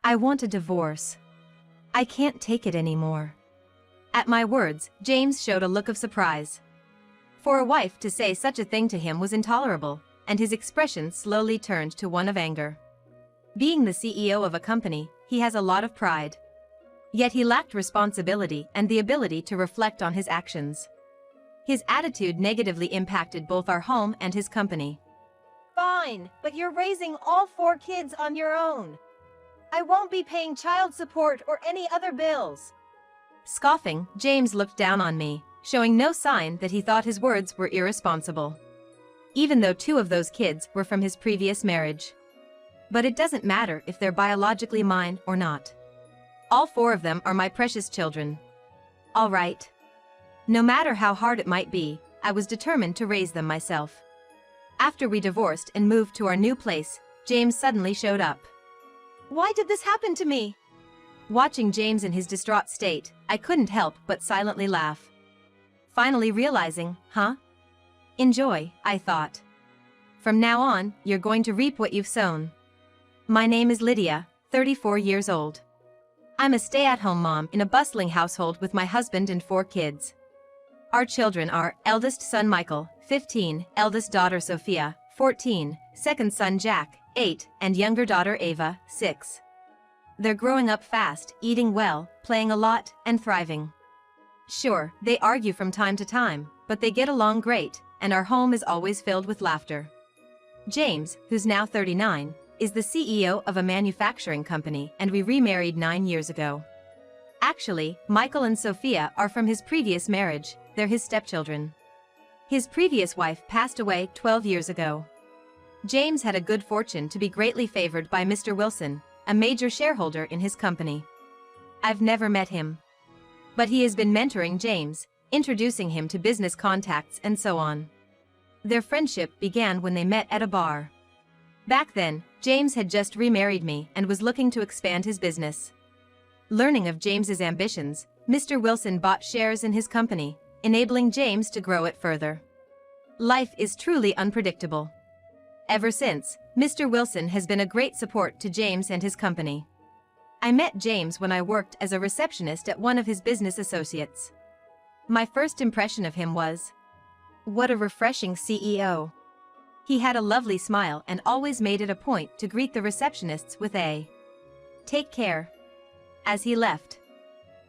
I want a divorce. I can't take it anymore. At my words, James showed a look of surprise. For a wife to say such a thing to him was intolerable, and his expression slowly turned to one of anger. Being the CEO of a company, he has a lot of pride. Yet he lacked responsibility and the ability to reflect on his actions. His attitude negatively impacted both our home and his company. Fine, but you're raising all 4 kids on your own. I won't be paying child support or any other bills. Scoffing, James looked down on me, showing no sign that he thought his words were irresponsible. Even though 2 of those kids were from his previous marriage. But it doesn't matter if they're biologically mine or not. All 4 of them are my precious children. All right. No matter how hard it might be, I was determined to raise them myself. After we divorced and moved to our new place, James suddenly showed up. Why did this happen to me? Watching James in his distraught state, I couldn't help but silently laugh. Finally realizing, Enjoy, I thought. From now on, you're going to reap what you've sown. My name is Lydia, 34 years old. I'm a stay-at-home mom in a bustling household with my husband and 4 kids. Our children are eldest son Michael, 15, eldest daughter Sophia, 14, second son Jack, 8, and younger daughter Ava, 6. They're growing up fast, eating well, playing a lot, and thriving. Sure, they argue from time to time, but they get along great, and our home is always filled with laughter. James, who's now 39, is the CEO of a manufacturing company, and we remarried 9 years ago. Actually, Michael and Sophia are from his previous marriage, they're his stepchildren. His previous wife passed away 12 years ago. James had a good fortune to be greatly favored by Mr. Wilson, a major shareholder in his company. I've never met him. But he has been mentoring James, introducing him to business contacts and so on. Their friendship began when they met at a bar. Back then, James had just remarried me and was looking to expand his business. Learning of James's ambitions, Mr. Wilson bought shares in his company, enabling James to grow it further. Life is truly unpredictable. Ever since, Mr. Wilson has been a great support to James and his company. I met James when I worked as a receptionist at one of his business associates. My first impression of him was, what a refreshing CEO. He had a lovely smile and always made it a point to greet the receptionists with a "Take care" as he left.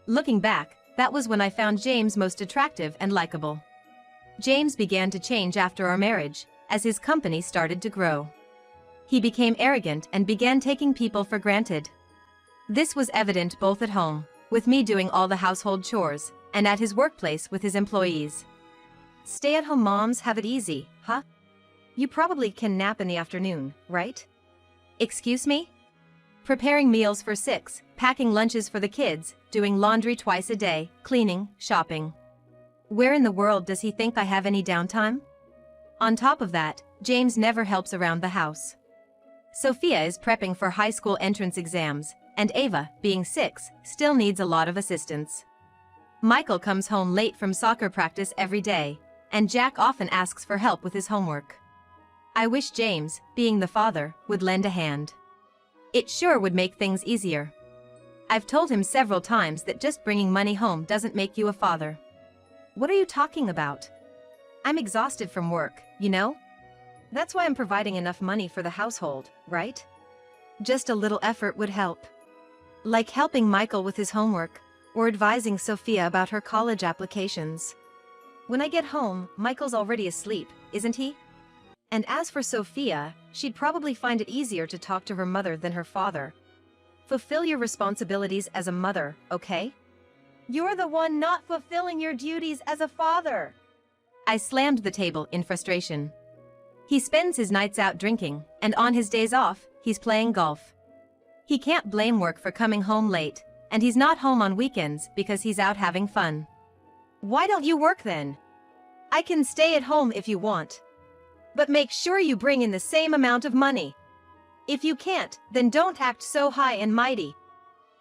Looking back, that was when I found James most attractive and likable. James began to change after our marriage, as his company started to grow. He became arrogant and began taking people for granted. This was evident both at home, with me doing all the household chores, and at his workplace with his employees. Stay-at-home moms have it easy, huh? You probably can nap in the afternoon, right? Excuse me? Preparing meals for 6, packing lunches for the kids, doing laundry twice a day, cleaning, shopping. Where in the world does he think I have any downtime? On top of that, James never helps around the house. Sophia is prepping for high school entrance exams, and Ava, being 6, still needs a lot of assistance. Michael comes home late from soccer practice every day, and Jack often asks for help with his homework. I wish James, being the father, would lend a hand. It sure would make things easier. I've told him several times that just bringing money home doesn't make you a father. What are you talking about? I'm exhausted from work, you know? That's why I'm providing enough money for the household, right? Just a little effort would help. Like helping Michael with his homework, or advising Sophia about her college applications. When I get home, Michael's already asleep, isn't he? And as for Sophia, she'd probably find it easier to talk to her mother than her father. Fulfill your responsibilities as a mother, okay? You're the one not fulfilling your duties as a father. I slammed the table in frustration. He spends his nights out drinking, and on his days off, he's playing golf. He can't blame work for coming home late, and he's not home on weekends because he's out having fun. Why don't you work then? I can stay at home if you want. But make sure you bring in the same amount of money. If you can't, then don't act so high and mighty.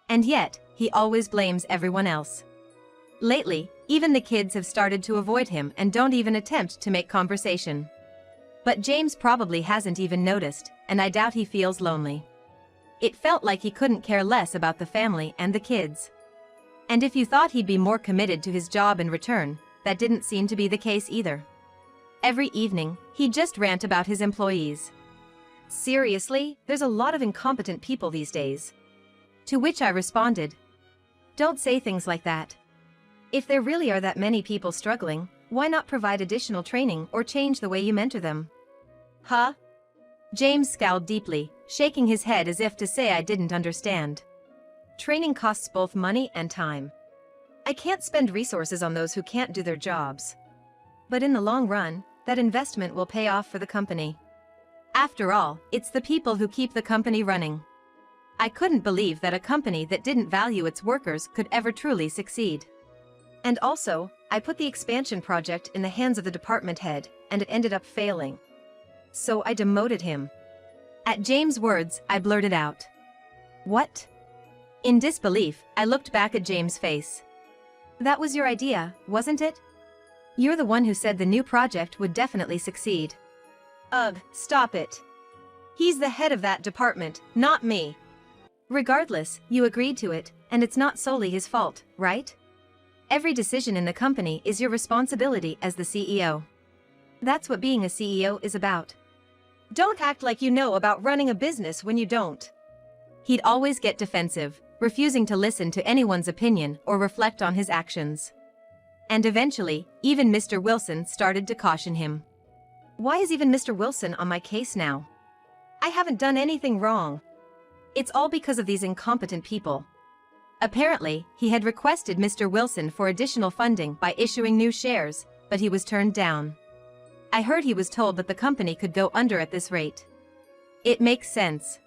And yet, he always blames everyone else. Lately, even the kids have started to avoid him and don't even attempt to make conversation. But James probably hasn't even noticed, and I doubt he feels lonely. It felt like he couldn't care less about the family and the kids. And if you thought he'd be more committed to his job in return, that didn't seem to be the case either. Every evening, he'd just rant about his employees. Seriously, there's a lot of incompetent people these days. To which I responded, "Don't say things like that. If there really are that many people struggling, why not provide additional training or change the way you mentor them?" Huh? James scowled deeply, shaking his head as if to say I didn't understand. Training costs both money and time. I can't spend resources on those who can't do their jobs. But in the long run, that investment will pay off for the company. After all, it's the people who keep the company running. I couldn't believe that a company that didn't value its workers could ever truly succeed. And also, I put the expansion project in the hands of the department head, and it ended up failing. So I demoted him. At James' words, I blurted out, "What?" In disbelief, I looked back at James' face. "That was your idea, wasn't it? You're the one who said the new project would definitely succeed." Ugh, stop it. He's the head of that department, not me. Regardless, you agreed to it, and it's not solely his fault, right? Every decision in the company is your responsibility as the CEO. That's what being a CEO is about. Don't act like you know about running a business when you don't. He'd always get defensive, refusing to listen to anyone's opinion or reflect on his actions. And eventually, even Mr. Wilson started to caution him. Why is even Mr. Wilson on my case now? I haven't done anything wrong. It's all because of these incompetent people. Apparently, he had requested Mr. Wilson for additional funding by issuing new shares, but he was turned down. I heard he was told that the company could go under at this rate. It makes sense.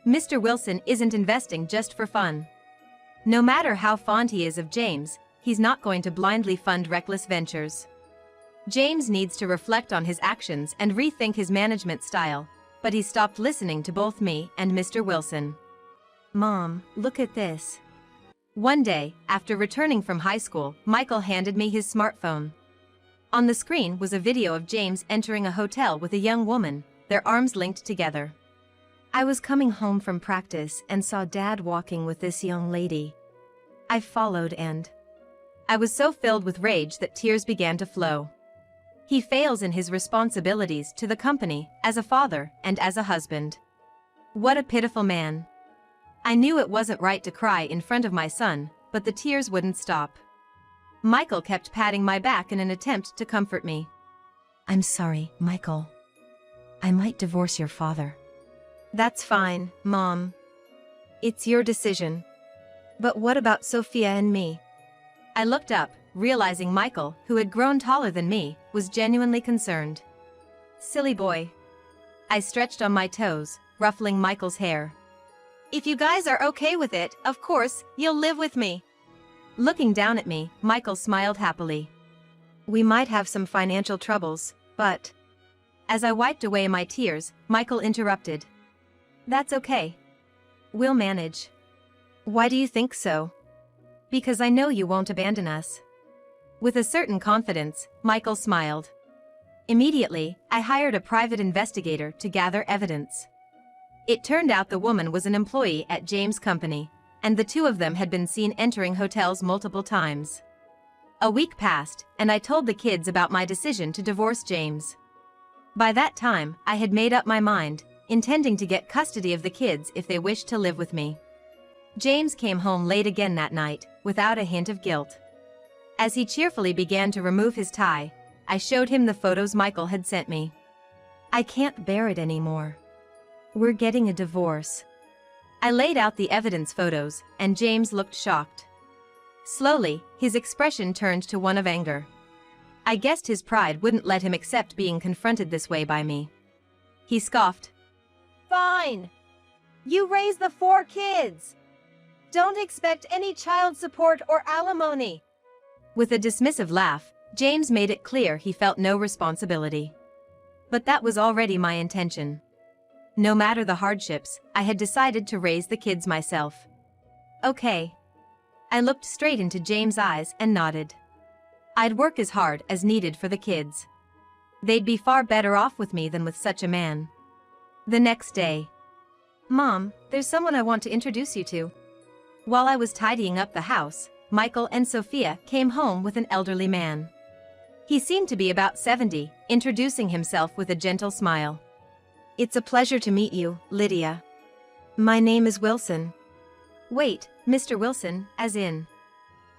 Mr. Wilson isn't investing just for fun. No matter how fond he is of James, he's not going to blindly fund reckless ventures. James needs to reflect on his actions and rethink his management style, but he stopped listening to both me and Mr. Wilson. "Mom, look at this." One day, after returning from high school, Michael handed me his smartphone. On the screen was a video of James entering a hotel with a young woman, their arms linked together. "I was coming home from practice and saw Dad walking with this young lady. I followed and..." I was so filled with rage that tears began to flow. He fails in his responsibilities to the company, as a father and as a husband. What a pitiful man. I knew it wasn't right to cry in front of my son, but the tears wouldn't stop. Michael kept patting my back in an attempt to comfort me. "I'm sorry, Michael. I might divorce your father." "That's fine, Mom. It's your decision. But what about Sophia and me?" I looked up, realizing Michael, who had grown taller than me, was genuinely concerned. "Silly boy." I stretched on my toes, ruffling Michael's hair. "If you guys are okay with it, of course, you'll live with me." Looking down at me, Michael smiled happily. "We might have some financial troubles, but..." As I wiped away my tears, Michael interrupted. "That's okay. We'll manage." "Why do you think so?" "Because I know you won't abandon us." With a certain confidence, Michael smiled. Immediately, I hired a private investigator to gather evidence. It turned out the woman was an employee at James' company, and the two of them had been seen entering hotels multiple times. A week passed, and I told the kids about my decision to divorce James. By that time, I had made up my mind, intending to get custody of the kids if they wished to live with me. James came home late again that night, without a hint of guilt. As he cheerfully began to remove his tie, I showed him the photos Michael had sent me. "I can't bear it anymore. We're getting a divorce." I laid out the evidence photos, and James looked shocked. Slowly, his expression turned to one of anger. I guessed his pride wouldn't let him accept being confronted this way by me. He scoffed. "Fine. You raise the 4 kids. Don't expect any child support or alimony." With a dismissive laugh, James made it clear he felt no responsibility. But that was already my intention. No matter the hardships, I had decided to raise the kids myself. Okay. I looked straight into James' eyes and nodded. I'd work as hard as needed for the kids. They'd be far better off with me than with such a man. The next day. Mom, there's someone I want to introduce you to. While I was tidying up the house, Michael and Sophia came home with an elderly man. He seemed to be about 70, introducing himself with a gentle smile. It's a pleasure to meet you, Lydia. My name is Wilson. Wait, Mr. Wilson, as in?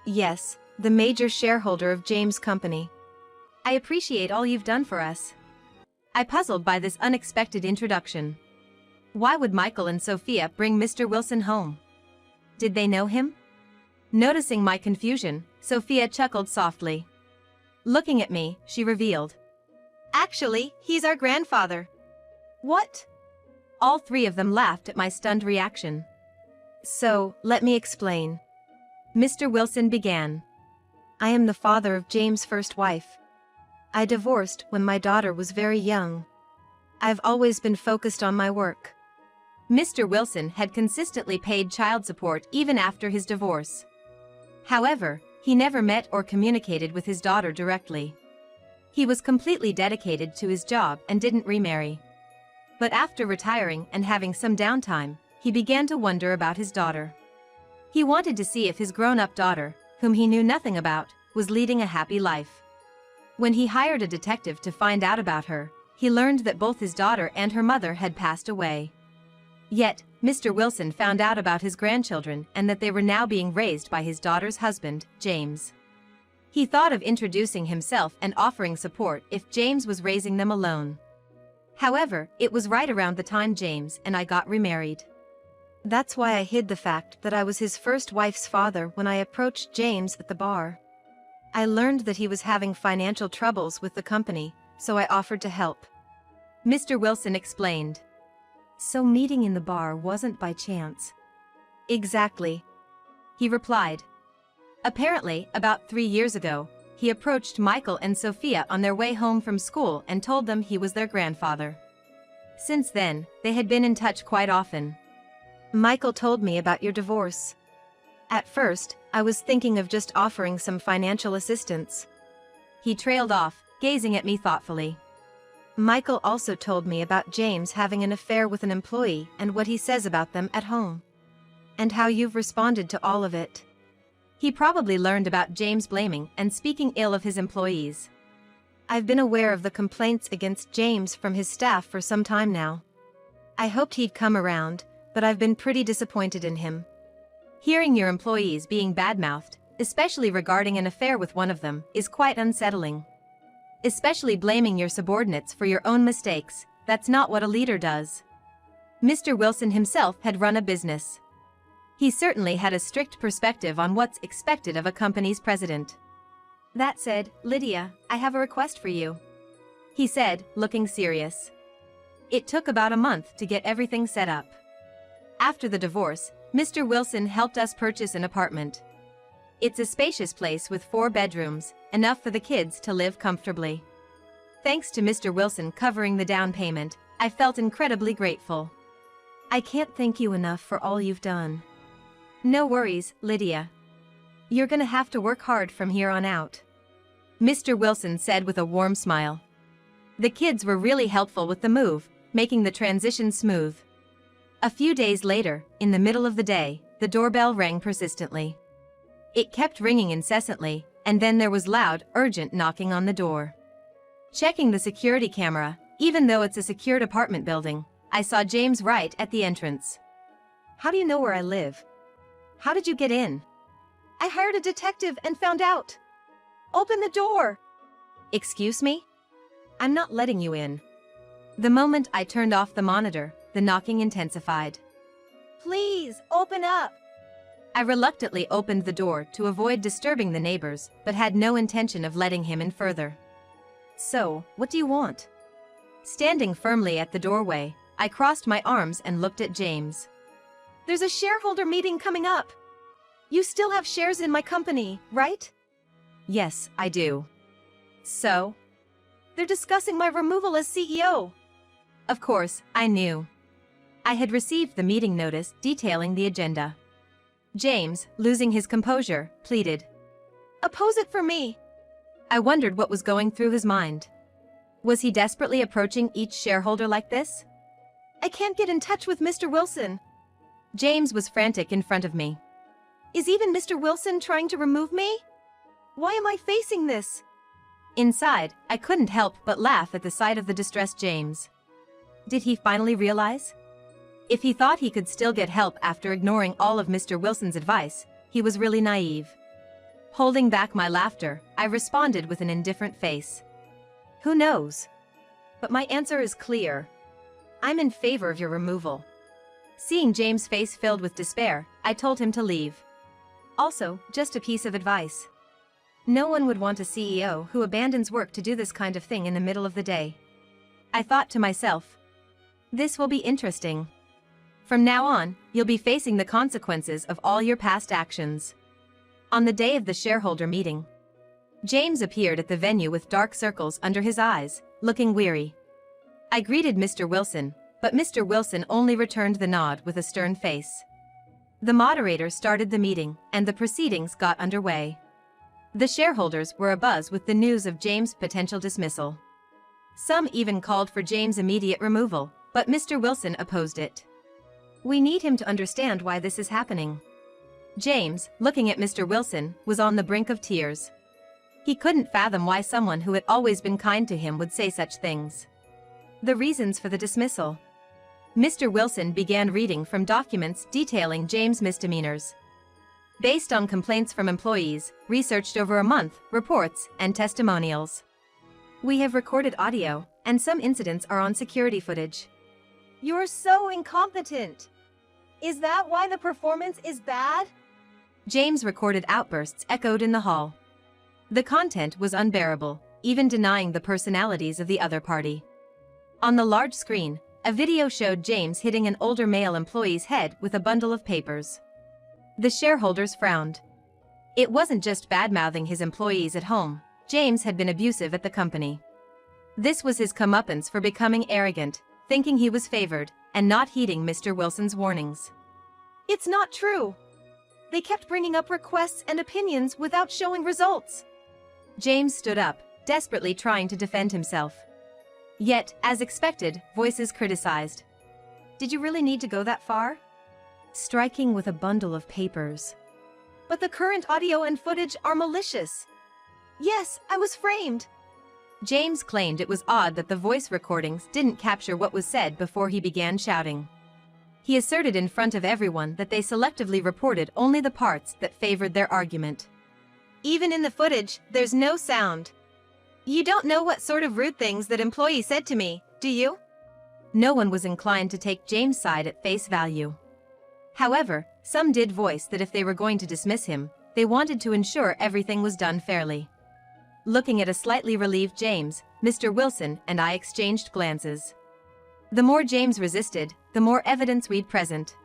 Yes, the major shareholder of James' company. I appreciate all you've done for us. I puzzled by this unexpected introduction. Why would Michael and Sophia bring Mr. Wilson home? Did they know him? Noticing my confusion, Sophia chuckled softly. Looking at me, she revealed. Actually, he's our grandfather. What? All three of them laughed at my stunned reaction. So, let me explain. Mr. Wilson began. I am the father of James' first wife. I divorced when my daughter was very young. I've always been focused on my work. Mr. Wilson had consistently paid child support even after his divorce. However, he never met or communicated with his daughter directly. He was completely dedicated to his job and didn't remarry. But after retiring and having some downtime, he began to wonder about his daughter. He wanted to see if his grown-up daughter, whom he knew nothing about, was leading a happy life. When he hired a detective to find out about her, he learned that both his daughter and her mother had passed away. Yet, Mr. Wilson found out about his grandchildren and that they were now being raised by his daughter's husband, James. He thought of introducing himself and offering support if James was raising them alone. However, it was right around the time James and I got remarried. That's why I hid the fact that I was his first wife's father when I approached James at the bar. I learned that he was having financial troubles with the company, so I offered to help. Mr. Wilson explained. So meeting in the bar wasn't by chance? Exactly. He replied. Apparently, about 3 years ago, he approached Michael and Sophia on their way home from school and told them he was their grandfather. Since then, they had been in touch quite often. Michael told me about your divorce. At first, I was thinking of just offering some financial assistance. He trailed off, gazing at me thoughtfully. Michael also told me about James having an affair with an employee and what he says about them at home. And how you've responded to all of it. He probably learned about James blaming and speaking ill of his employees. I've been aware of the complaints against James from his staff for some time now. I hoped he'd come around, but I've been pretty disappointed in him. Hearing your employees being badmouthed, especially regarding an affair with one of them, is quite unsettling. Especially blaming your subordinates for your own mistakes, that's not what a leader does. Mr. Wilson himself had run a business. He certainly had a strict perspective on what's expected of a company's president. That said, Lydia, I have a request for you. He said, looking serious. It took about a month to get everything set up. After the divorce, Mr. Wilson helped us purchase an apartment. It's a spacious place with 4 bedrooms, enough for the kids to live comfortably. Thanks to Mr. Wilson covering the down payment, I felt incredibly grateful. I can't thank you enough for all you've done. No worries, Lydia. You're gonna have to work hard from here on out. Mr. Wilson said with a warm smile. The kids were really helpful with the move, making the transition smooth. A few days later, in the middle of the day, the doorbell rang persistently. It kept ringing incessantly, and then there was loud, urgent knocking on the door. Checking the security camera, even though it's a secured apartment building, I saw James right at the entrance. How do you know where I live? How did you get in? I hired a detective and found out. Open the door! Excuse me? I'm not letting you in. The moment I turned off the monitor, the knocking intensified. Please, open up! I reluctantly opened the door to avoid disturbing the neighbors, but had no intention of letting him in further. So, what do you want? Standing firmly at the doorway, I crossed my arms and looked at James. There's a shareholder meeting coming up. You still have shares in my company, right? Yes, I do. So? They're discussing my removal as CEO. Of course, I knew. I had received the meeting notice detailing the agenda. James, losing his composure, pleaded. Oppose it for me. I wondered what was going through his mind. Was he desperately approaching each shareholder like this? I can't get in touch with Mr. Wilson. James was frantic in front of me. Is even Mr. Wilson trying to remove me? Why am I facing this? Inside, I couldn't help but laugh at the sight of the distressed James. Did he finally realize? If he thought he could still get help after ignoring all of Mr. Wilson's advice, he was really naive. Holding back my laughter, I responded with an indifferent face. Who knows? But my answer is clear. I'm in favor of your removal. Seeing James' face filled with despair, I told him to leave. Also, just a piece of advice. No one would want a CEO who abandons work to do this kind of thing in the middle of the day. I thought to myself, this will be interesting. From now on, you'll be facing the consequences of all your past actions. On the day of the shareholder meeting, James appeared at the venue with dark circles under his eyes, looking weary. I greeted Mr. Wilson, but Mr. Wilson only returned the nod with a stern face. The moderator started the meeting, and the proceedings got underway. The shareholders were abuzz with the news of James' potential dismissal. Some even called for James' immediate removal, but Mr. Wilson opposed it. We need him to understand why this is happening. James, looking at Mr. Wilson, was on the brink of tears. He couldn't fathom why someone who had always been kind to him would say such things. The reasons for the dismissal. Mr. Wilson began reading from documents detailing James' misdemeanors. Based on complaints from employees, researched over a month, reports, and testimonials. We have recorded audio, and some incidents are on security footage. You're so incompetent. Is that why the performance is bad? James' recorded outbursts echoed in the hall. The content was unbearable, even denying the personalities of the other party. On the large screen, a video showed James hitting an older male employee's head with a bundle of papers. The shareholders frowned. It wasn't just bad-mouthing his employees at home. James had been abusive at the company. This was his comeuppance for becoming arrogant, thinking he was favored, and not heeding Mr. Wilson's warnings. It's not true. They kept bringing up requests and opinions without showing results. James stood up, desperately trying to defend himself. Yet, as expected, voices criticized. Did you really need to go that far? Striking with a bundle of papers. But the current audio and footage are malicious. Yes, I was framed. James claimed it was odd that the voice recordings didn't capture what was said before he began shouting. He asserted in front of everyone that they selectively reported only the parts that favored their argument. Even in the footage, there's no sound. You don't know what sort of rude things that employee said to me, do you? No one was inclined to take James' side at face value. However, some did voice that if they were going to dismiss him, they wanted to ensure everything was done fairly. Looking at a slightly relieved James, Mr. Wilson and I exchanged glances. The more James resisted, the more evidence we'd present.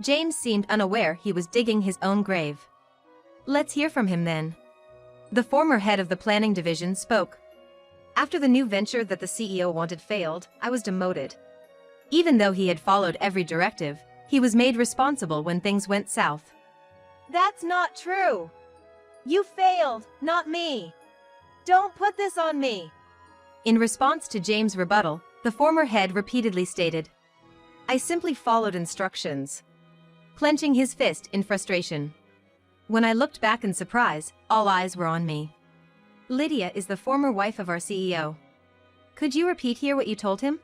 James seemed unaware he was digging his own grave. Let's hear from him then. The former head of the planning division spoke. After the new venture that the CEO wanted failed, I was demoted. Even though he had followed every directive, he was made responsible when things went south. That's not true. You failed, not me. Don't put this on me. In response to James' rebuttal, the former head repeatedly stated, I simply followed instructions. Clenching his fist in frustration. When I looked back in surprise, all eyes were on me. Lydia is the former wife of our CEO. Could you repeat here what you told him?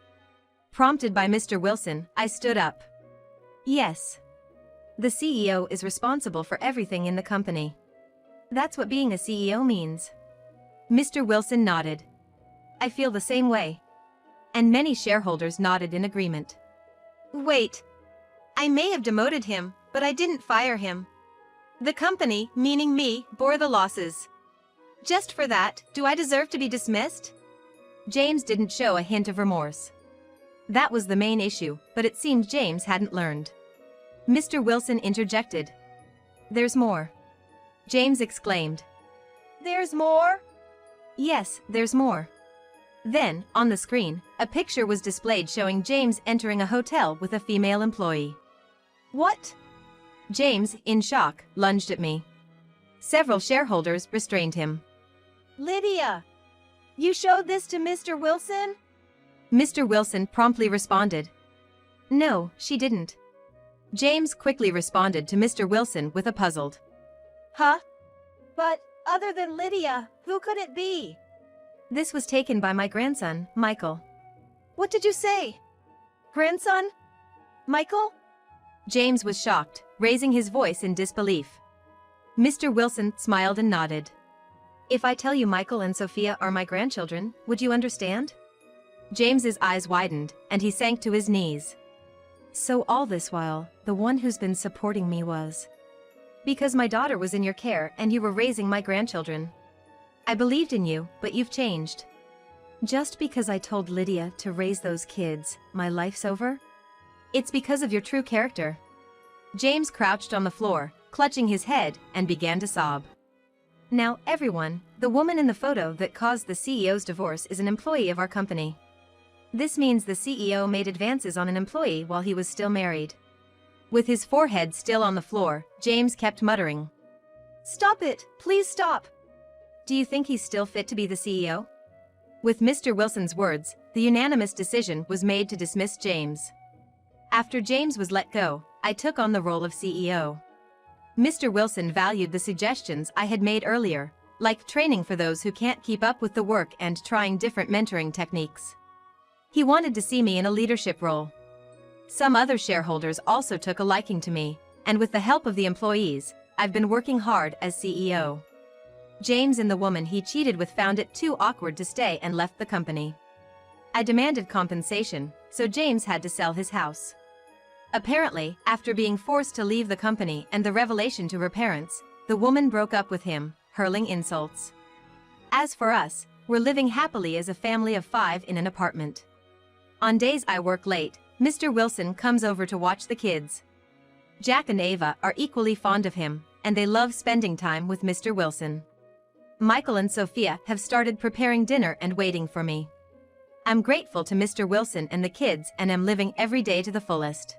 Prompted by Mr. Wilson, I stood up. Yes. The CEO is responsible for everything in the company. That's what being a CEO means. Mr. Wilson nodded. I feel the same way. And many shareholders nodded in agreement. Wait. I may have demoted him, but I didn't fire him. The company, meaning me, bore the losses. Just for that, do I deserve to be dismissed? James didn't show a hint of remorse. That was the main issue, but it seemed James hadn't learned. Mr. Wilson interjected. There's more. James exclaimed. There's more? Yes, there's more. Then, on the screen, a picture was displayed showing James entering a hotel with a female employee. What? James, in shock, lunged at me. Several shareholders restrained him. Lydia! You showed this to Mr. Wilson? Mr. Wilson promptly responded. No, she didn't. James quickly responded to Mr. Wilson with a puzzled. Huh? But, other than Lydia, who could it be? This was taken by my grandson, Michael. What did you say? Grandson? Michael? James was shocked, raising his voice in disbelief. Mr. Wilson smiled and nodded. If I tell you Michael and Sophia are my grandchildren, would you understand? James's eyes widened, and he sank to his knees. So all this while, the one who's been supporting me was... Because my daughter was in your care and you were raising my grandchildren. I believed in you, but you've changed. Just because I told Lydia to raise those kids, my life's over? It's because of your true character. James crouched on the floor, clutching his head, and began to sob. Now, everyone, the woman in the photo that caused the CEO's divorce is an employee of our company. This means the CEO made advances on an employee while he was still married. With his forehead still on the floor, James kept muttering. Stop it! Please stop! Do you think he's still fit to be the CEO? With Mr. Wilson's words, the unanimous decision was made to dismiss James. After James was let go, I took on the role of CEO. Mr. Wilson valued the suggestions I had made earlier, like training for those who can't keep up with the work and trying different mentoring techniques. He wanted to see me in a leadership role. Some other shareholders also took a liking to me, and with the help of the employees, I've been working hard as CEO. James and the woman he cheated with found it too awkward to stay and left the company. I demanded compensation, so James had to sell his house. Apparently, after being forced to leave the company and the revelation to her parents, the woman broke up with him, hurling insults. As for us, we're living happily as a family of 5 in an apartment. On days I work late, Mr. Wilson comes over to watch the kids. Jack and Ava are equally fond of him, and they love spending time with Mr. Wilson. Michael and Sophia have started preparing dinner and waiting for me. I'm grateful to Mr. Wilson and the kids and am living every day to the fullest.